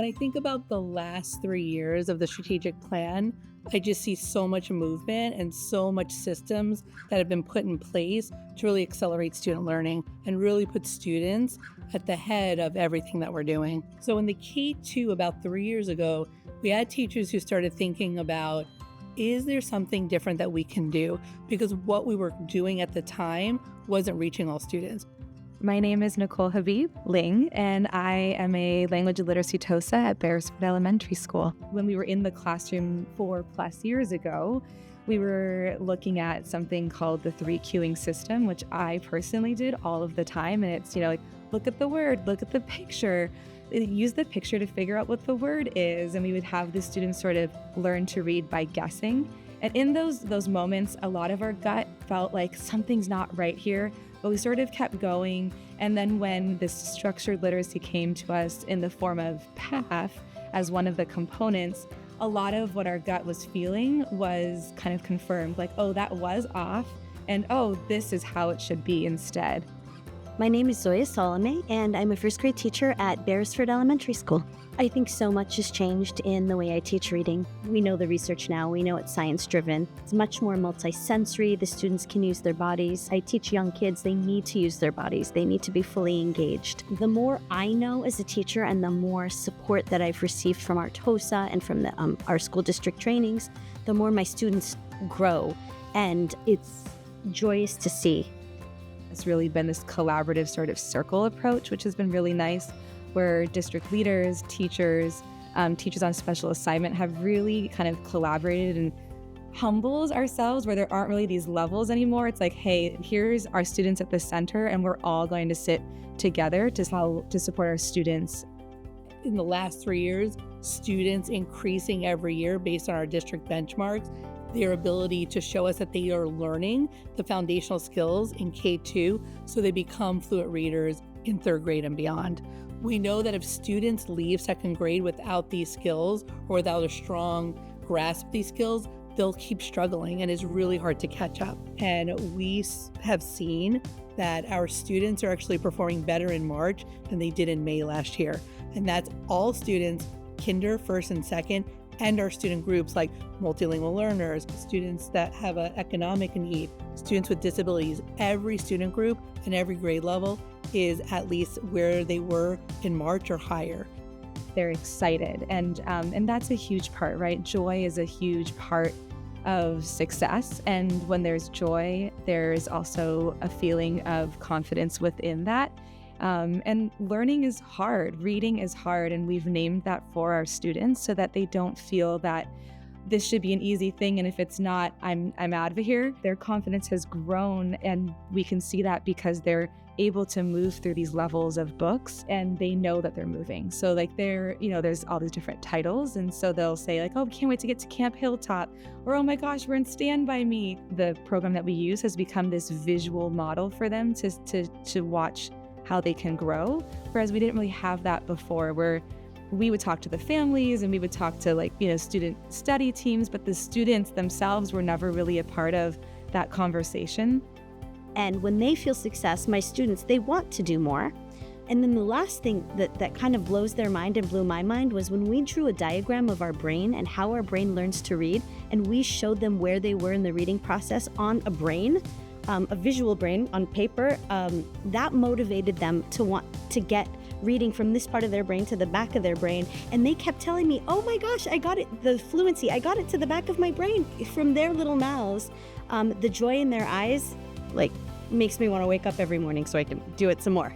When I think about the last 3 years of the strategic plan, I just see so much movement and so much systems that have been put in place to really accelerate student learning and really put students at the head of everything that we're doing. So in the K-2 about 3 years ago, we had teachers who started thinking about, is there something different that we can do? Because what we were doing at the time wasn't reaching all students. My name is Nicole Habib Ling, and I am a language and literacy TOSA at Beresford Elementary School. When we were in the classroom 4+ years ago, we were looking at something called the 3 cueing system, which I personally did all of the time. And it's, like, look at the word, look at the picture, use the picture to figure out what the word is. And we would have the students sort of learn to read by guessing. And in those moments, a lot of our gut felt like something's not right here. But we sort of kept going. And then when this structured literacy came to us in the form of PATH as one of the components, a lot of what our gut was feeling was kind of confirmed, like, oh, that was off, and oh, this is how it should be instead. My name is Zoya Salome, and I'm a first grade teacher at Beresford Elementary School. I think so much has changed in the way I teach reading. We know the research now. We know it's science-driven. It's much more multi-sensory. The students can use their bodies. I teach young kids. They need to use their bodies. They need to be fully engaged. The more I know as a teacher and the more support that I've received from our TOSA and from our school district trainings, the more my students grow. And it's joyous to see. It's really been this collaborative sort of circle approach, which has been really nice, where district leaders, teachers, teachers on special assignment have really kind of collaborated and humbles ourselves where there aren't really these levels anymore. It's like, hey, here's our students at the center, and we're all going to sit together to support our students. In the last 3 years, students increasing every year based on our district benchmarks, their ability to show us that they are learning the foundational skills in K-2 so they become fluent readers in 3rd grade and beyond. We know that if students leave 2nd grade without these skills or without a strong grasp of these skills, they'll keep struggling and it's really hard to catch up. And we have seen that our students are actually performing better in March than they did in May last year. And that's all students, kinder, 1st and 2nd, and our student groups like multilingual learners, students that have an economic need, students with disabilities. Every student group and every grade level is at least where they were in March or higher. They're excited, and that's a huge part, right? Joy is a huge part of success, and when there's joy, there's also a feeling of confidence within that. And learning is hard, reading is hard, and we've named that for our students so that they don't feel that this should be an easy thing, and if it's not, I'm out of here. Their confidence has grown, and we can see that because they're able to move through these levels of books, and they know that they're moving. So like there's all these different titles, and so they'll say like, oh, can't wait to get to Camp Hilltop, or oh my gosh, we're in Stand By Me. The program that we use has become this visual model for them to watch how they can grow, whereas we didn't really have that before, where we would talk to the families and we would talk to student study teams, but the students themselves were never really a part of that conversation. And when they feel success, my students, they want to do more. And then the last thing that kind of blows their mind and blew my mind was when we drew a diagram of our brain and how our brain learns to read, and we showed them where they were in the reading process on a brain, a visual brain on paper, that motivated them to want to get reading from this part of their brain to the back of their brain. And they kept telling me, oh my gosh, I got it, the fluency, I got it to the back of my brain from their little mouths. The joy in their eyes, like, makes me want to wake up every morning so I can do it some more.